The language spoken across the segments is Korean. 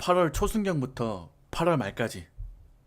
8월 초순경부터 8월 말까지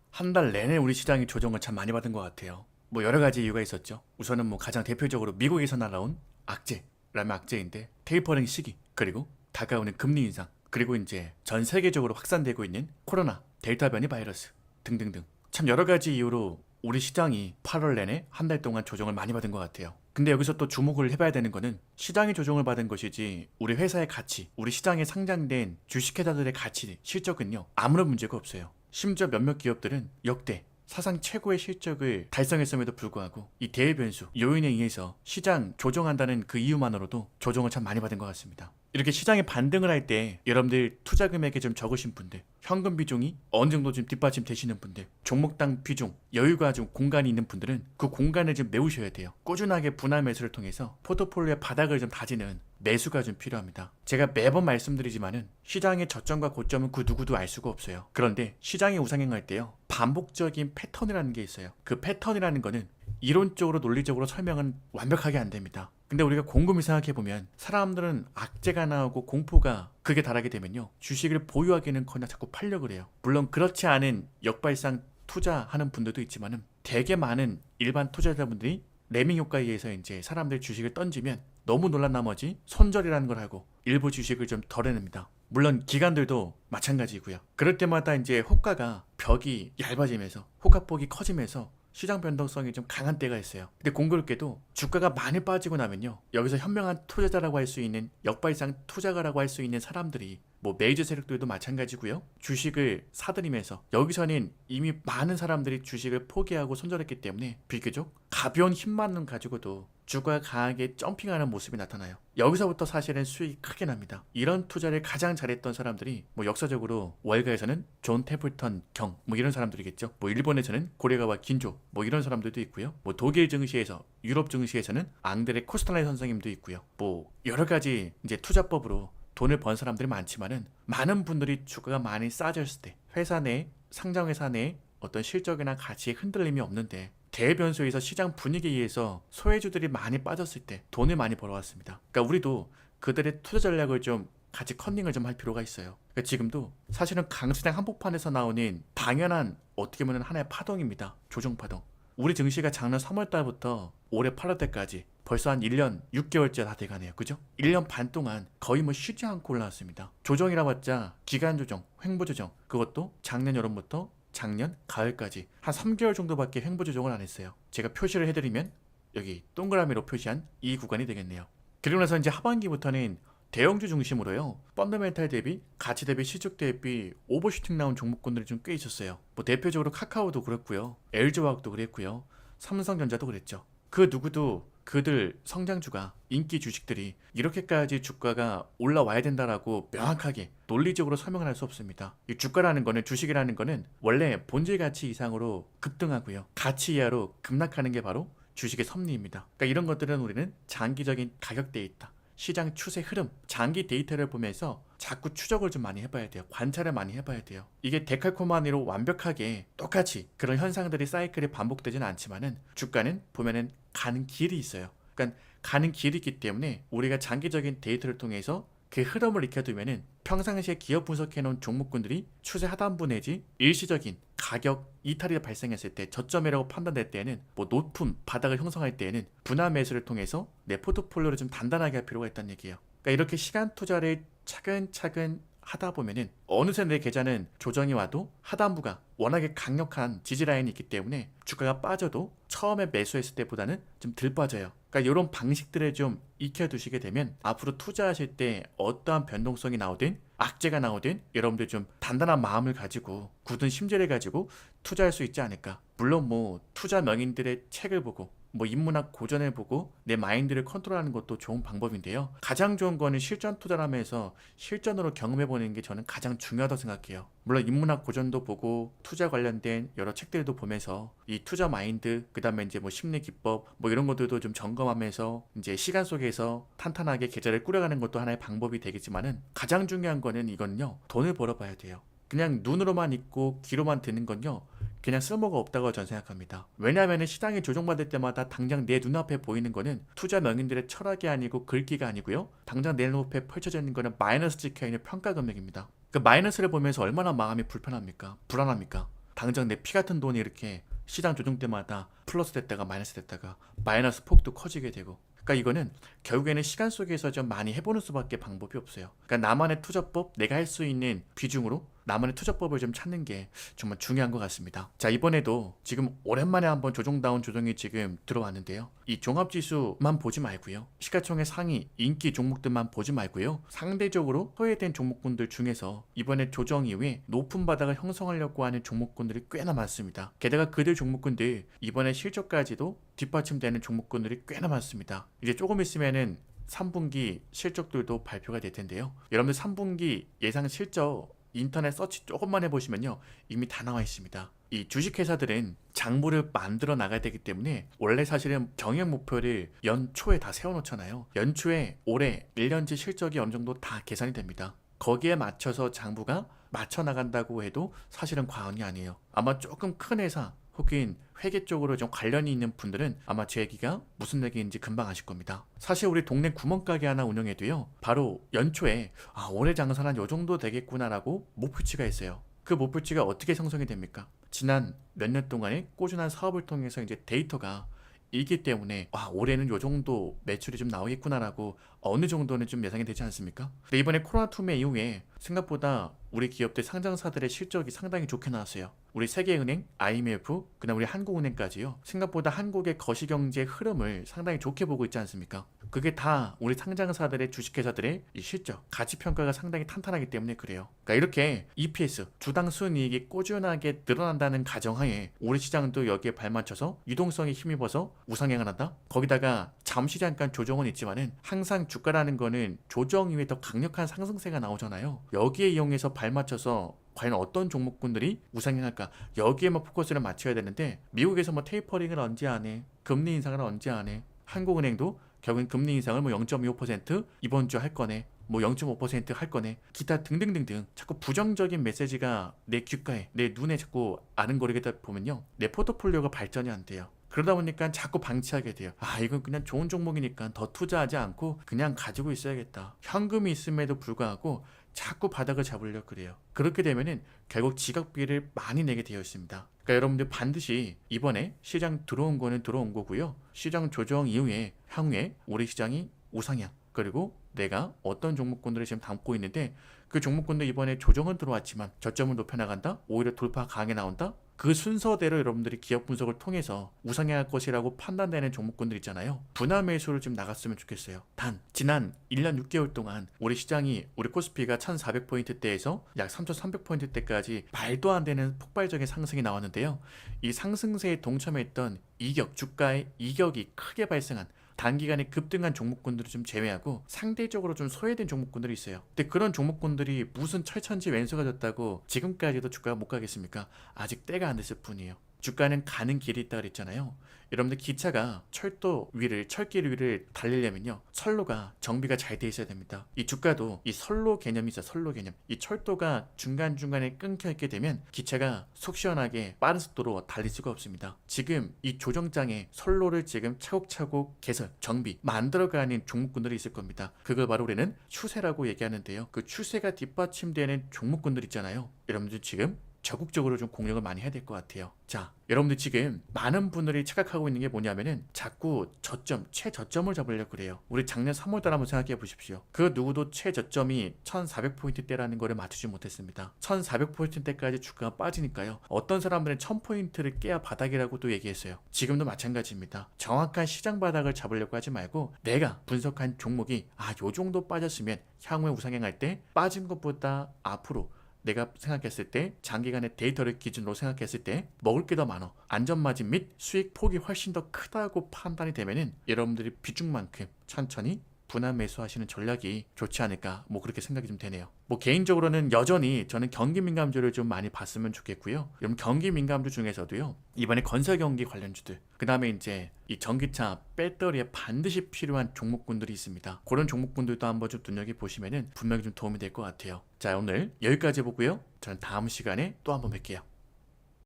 한 달 내내 우리 시장이 조정을 참 많이 받은 것 같아요. 뭐 여러 가지 이유가 있었죠. 우선은 뭐 가장 대표적으로 미국에서 날아온 악재라면 악재인데 테이퍼링 시기, 그리고 다가오는 금리 인상, 그리고 이제 전 세계적으로 확산되고 있는 코로나, 델타 변이 바이러스 등등등 참 여러 가지 이유로 우리 시장이 8월 내내 한 달 동안 조정을 많이 받은 것 같아요. 근데 여기서 또 주목을 해봐야 되는 거는 시장이 조정을 받은 것이지 우리 회사의 가치, 우리 시장에 상장된 주식회사들의 가치, 실적은요 아무런 문제가 없어요. 심지어 몇몇 기업들은 역대 사상 최고의 실적을 달성했음에도 불구하고 이 대변수, 요인에 의해서 시장 조정한다는 그 이유만으로도 조정을 참 많이 받은 것 같습니다. 이렇게 시장에 반등을 할 때 여러분들 투자 금액이 좀 적으신 분들, 현금 비중이 어느 정도 좀 뒷받침 되시는 분들, 종목당 비중, 여유가 좀 공간이 있는 분들은 그 공간을 좀 메우셔야 돼요. 꾸준하게 분할 매수를 통해서 포트폴리오의 바닥을 좀 다지는 매수가 좀 필요합니다. 제가 매번 말씀드리지만은 시장의 저점과 고점은 그 누구도 알 수가 없어요. 그런데 시장이 우상향할 때요 반복적인 패턴이라는 게 있어요. 그 패턴이라는 거는 이론적으로 논리적으로 설명은 완벽하게 안 됩니다. 근데 우리가 곰곰이 생각해보면 사람들은 악재가 나오고 공포가 극에 달하게 되면요 주식을 보유하기는커녕 자꾸 팔려고 해요. 물론 그렇지 않은 역발상 투자하는 분들도 있지만은 되게 많은 일반 투자자분들이 레밍 효과에 의해서 이제 사람들 주식을 던지면 너무 놀란 나머지 손절이라는 걸 하고 일부 주식을 좀 덜어냅니다. 물론 기관들도 마찬가지고요. 그럴 때마다 이제 호가가 벽이 얇아지면서 호가폭이 커지면서 시장 변동성이 좀 강한 때가 있어요. 근데 공교롭게도 주가가 많이 빠지고 나면요 여기서 현명한 투자자라고 할 수 있는 역발상 투자가라고 할 수 있는 사람들이 뭐 메이저 세력들도 마찬가지고요 주식을 사들이면서 여기서는 이미 많은 사람들이 주식을 포기하고 손절했기 때문에 비교적 가벼운 힘만 가지고도 주가가 강하게 점핑하는 모습이 나타나요. 여기서부터 사실은 수익이 크게 납니다. 이런 투자를 가장 잘했던 사람들이 뭐 역사적으로 월가에서는 존 태플턴 경 뭐 이런 사람들이겠죠. 뭐 일본에서는 고레가와 긴조 뭐 이런 사람들도 있고요. 뭐 독일 증시에서, 유럽 증시에서는 앙드레 코스탈라이 선생님도 있고요. 뭐 여러 가지 이제 투자법으로 돈을 번 사람들이 많지만은 많은 분들이 주가가 많이 싸졌을 때 회사 내, 상장회사 내 어떤 실적이나 가치에 흔들림이 없는데 대변수에서 시장 분위기에 의해서 소외주들이 많이 빠졌을 때 돈을 많이 벌어왔습니다. 그러니까 우리도 그들의 투자 전략을 좀 같이 컨닝을 좀 할 필요가 있어요. 그러니까 지금도 사실은 강시장 한복판에서 나오는 당연한 어떻게 보면 하나의 파동입니다. 조정파동. 우리 증시가 작년 3월 달부터 올해 8월 때까지 벌써 한 1년 6개월째 다 돼가네요. 그죠? 1년 반 동안 거의 뭐 쉬지 않고 올라왔습니다. 조정이라 봤자 기간 조정, 횡보 조정, 그것도 작년 여름부터 작년 가을까지 한 3개월 정도밖에 횡보 조정을 안 했어요. 제가 표시를 해드리면 여기 동그라미로 표시한 이 구간이 되겠네요. 그리고 나서 이제 하반기부터는 대형주 중심으로요 펀더멘탈 대비, 가치 대비, 실적 대비 오버슈팅 나온 종목군들이 좀 꽤 있었어요. 뭐 대표적으로 카카오도 그랬고요, LG화학도 그랬고요, 삼성전자도 그랬죠. 그 누구도 그들 성장주가, 인기 주식들이 이렇게까지 주가가 올라와야 된다라고 명확하게 논리적으로 설명을 할 수 없습니다. 이 주가라는 거는, 주식이라는 거는 원래 본질 가치 이상으로 급등하고요 가치 이하로 급락하는 게 바로 주식의 섭리입니다. 그러니까 이런 것들은 우리는 장기적인 가격 데이터, 시장 추세 흐름, 장기 데이터를 보면서 자꾸 추적을 좀 많이 해봐야 돼요. 관찰을 많이 해봐야 돼요. 이게 데칼코마니로 완벽하게 똑같이 그런 현상들이 사이클이 반복되지는 않지만은 주가는 보면은 가는 길이 있어요. 그러니까 가는 길이 있기 때문에 우리가 장기적인 데이터를 통해서 그 흐름을 익혀두면은 평상시에 기업 분석해놓은 종목군들이 추세 하단부 내지 일시적인 가격 이탈이 발생했을 때, 저점이라고 판단될 때에는 뭐 높은 바닥을 형성할 때에는 분할 매수를 통해서 내 포트폴리오를 좀 단단하게 할 필요가 있다는 얘기예요. 그러니까 이렇게 시간 투자를 차근차근 하다 보면은 어느새 내 계좌는 조정이 와도 하단부가 워낙에 강력한 지지라인이 있기 때문에 주가가 빠져도 처음에 매수했을 때보다는 좀 덜 빠져요. 그러니까 이런 방식들을 좀 익혀두시게 되면 앞으로 투자하실 때 어떠한 변동성이 나오든 악재가 나오든 여러분들 좀 단단한 마음을 가지고 굳은 심재를 가지고 투자할 수 있지 않을까. 물론 뭐 투자 명인들의 책을 보고 뭐 인문학 고전을 보고 내 마인드를 컨트롤하는 것도 좋은 방법인데요. 가장 좋은 거는 실전 투자라면서 실전으로 경험해보는 게 저는 가장 중요하다고 생각해요. 물론 인문학 고전도 보고 투자 관련된 여러 책들도 보면서 이 투자 마인드, 그 다음에 이제 뭐 심리 기법 뭐 이런 것들도 좀 점검하면서 이제 시간 속에서 탄탄하게 계좌를 꾸려가는 것도 하나의 방법이 되겠지만은 가장 중요한 거는 이건요 돈을 벌어봐야 돼요. 그냥 눈으로만 있고 귀로만 듣는 건요 그냥 쓸모가 없다고 저는 생각합니다. 왜냐하면 시장이 조정받을 때마다 당장 내 눈앞에 보이는 거는 투자 명인들의 철학이 아니고 글귀가 아니고요 당장 내 눈앞에 펼쳐져 있는 거는 마이너스 찍혀있는 평가 금액입니다. 그 마이너스를 보면서 얼마나 마음이 불편합니까? 불안합니까? 당장 내 피 같은 돈이 이렇게 시장 조정 때마다 플러스 됐다가 마이너스 됐다가 마이너스 폭도 커지게 되고, 그러니까 이거는 결국에는 시간 속에서 좀 많이 해보는 수밖에 방법이 없어요. 그러니까 나만의 투자법, 내가 할 수 있는 비중으로 나만의 투자법을 좀 찾는 게 정말 중요한 것 같습니다. 자, 이번에도 지금 오랜만에 한번 조정다운 조정이 지금 들어왔는데요. 이 종합지수만 보지 말고요, 시가총액 상위 인기 종목들만 보지 말고요, 상대적으로 소외된 종목군들 중에서 이번에 조정 이후에 높은 바닥을 형성하려고 하는 종목군들이 꽤나 많습니다. 게다가 그들 종목군들 이번에 실적까지도 뒷받침되는 종목군들이 꽤나 많습니다. 이제 조금 있으면은 3분기 실적들도 발표가 될 텐데요. 여러분들 3분기 예상 실적 인터넷 서치 조금만 해보시면요, 이미 다 나와 있습니다. 이 주식회사들은 장부를 만들어 나가야 되기 때문에 원래 사실은 경영 목표를 연초에 다 세워놓잖아요. 연초에 올해 1년치 실적이 어느 정도 다 계산이 됩니다. 거기에 맞춰서 장부가 맞춰 나간다고 해도 사실은 과언이 아니에요. 아마 조금 큰 회사 혹은 회계 쪽으로 좀 관련이 있는 분들은 아마 제 얘기가 무슨 얘기인지 금방 아실 겁니다. 사실 우리 동네 구멍가게 하나 운영해도요, 바로 연초에 올해 장사는 요 정도 되겠구나라고 목표치가 있어요. 그 목표치가 어떻게 형성이 됩니까? 지난 몇 년 동안의 꾸준한 사업을 통해서 이제 데이터가 이기 때문에 올해는 요 정도 매출이 좀 나오겠구나라고 어느 정도는 좀 예상이 되지 않습니까? 근데 이번에 코로나 투매 이후에 생각보다 우리 기업들 상장사들의 실적이 상당히 좋게 나왔어요. 우리 세계은행, IMF, 그다음 우리 한국은행까지요. 생각보다 한국의 거시경제 흐름을 상당히 좋게 보고 있지 않습니까? 그게 다 우리 상장사들의 주식회사들의 이 실적, 가치평가가 상당히 탄탄하기 때문에 그래요. 그러니까 이렇게 EPS, 주당 순이익이 꾸준하게 늘어난다는 가정하에 우리 시장도 여기에 발맞춰서 유동성에 힘입어서 우상향을 한다? 거기다가 잠시 잠깐 조정은 있지만은 항상 주가라는 거는 조정 이후에 더 강력한 상승세가 나오잖아요. 여기에 이용해서 발맞춰서 과연 어떤 종목군들이 우상향할까? 여기에만 포커스를 맞춰야 되는데, 미국에서 뭐 테이퍼링을 언제 하네, 금리 인상을 언제 하네, 한국은행도 결국엔 금리 인상을 뭐 0.25% 이번 주 할 거네, 뭐 0.5% 할 거네, 기타 등등등등 자꾸 부정적인 메시지가 내 귓가에, 내 눈에 자꾸 아른거리게 보면요, 내 포트폴리오가 발전이 안 돼요. 그러다 보니까 자꾸 방치하게 돼요. 이건 그냥 좋은 종목이니까 더 투자하지 않고 그냥 가지고 있어야겠다. 현금이 있음에도 불구하고 자꾸 바닥을 잡으려고 그래요. 그렇게 되면은 결국 지각비를 많이 내게 되어 있습니다. 그러니까 여러분들 반드시 이번에 시장 들어온 거는 들어온 거고요, 시장 조정 이후에 향후에 우리 시장이 우상향, 그리고 내가 어떤 종목군들을 지금 담고 있는데 그 종목군들 이번에 조정은 들어왔지만 저점을 높여나간다? 오히려 돌파 강하게 나온다? 그 순서대로 여러분들이 기업 분석을 통해서 우상향할 것이라고 판단되는 종목군들 있잖아요. 분할 매수를 좀 나갔으면 좋겠어요. 단 지난 1년 6개월 동안 우리 시장이, 우리 코스피가 1400포인트대에서 약 3300포인트대까지 말도 안 되는 폭발적인 상승이 나왔는데요. 이 상승세에 동참했던 이격, 주가의 이격이 크게 발생한 단기간에 급등한 종목군들을 좀 제외하고 상대적으로 좀 소외된 종목군들이 있어요. 근데 그런 종목군들이 무슨 철천지 왼수가 졌다고 지금까지도 주가가 못 가겠습니까? 아직 때가 안 됐을 뿐이에요. 주가는 가는 길이 있다 그랬잖아요. 여러분들 기차가 철도 위를, 철길 위를 달리려면요, 선로가 정비가 잘 돼 있어야 됩니다. 이 주가도 이 선로 개념이 있어요. 선로 개념. 이 철도가 중간중간에 끊겨 있게 되면 기차가 속 시원하게 빠른 속도로 달릴 수가 없습니다. 지금 이 조정장에 선로를 지금 차곡차곡 개설, 정비, 만들어가는 종목군들이 있을 겁니다. 그걸 바로 우리는 추세라고 얘기하는데요. 그 추세가 뒷받침되는 종목군들 있잖아요. 여러분들 지금 적극적으로 좀 공략을 많이 해야 될 것 같아요. 자, 여러분들 지금 많은 분들이 착각하고 있는 게 뭐냐면은 자꾸 저점, 최저점을 잡으려고 그래요. 우리 작년 3월달 한번 생각해 보십시오. 그 누구도 최저점이 1400포인트대라는 거를 맞추지 못했습니다. 1400포인트대까지 주가가 빠지니까요, 어떤 사람들은 1000포인트를 깨야 바닥이라고 또 얘기했어요. 지금도 마찬가지입니다. 정확한 시장 바닥을 잡으려고 하지 말고 내가 분석한 종목이 요 정도 빠졌으면 향후에 우상향할 때 빠진 것보다 앞으로 내가 생각했을 때 장기간의 데이터를 기준으로 생각했을 때 먹을 게 더 많아, 안전마진 및 수익 폭이 훨씬 더 크다고 판단이 되면은 여러분들이 비중만큼 천천히 분할 매수하시는 전략이 좋지 않을까, 그렇게 생각이 좀 되네요. 개인적으로는 여전히 저는 경기 민감주를 좀 많이 봤으면 좋겠고요. 여러분 경기 민감주 중에서도요, 이번에 건설 경기 관련주들, 그 다음에 이제 이 전기차 배터리에 반드시 필요한 종목군들이 있습니다. 그런 종목군들도 한번 좀 눈여겨보시면은 분명히 좀 도움이 될 것 같아요. 자, 오늘 여기까지 보고요, 저는 다음 시간에 또 한번 뵐게요.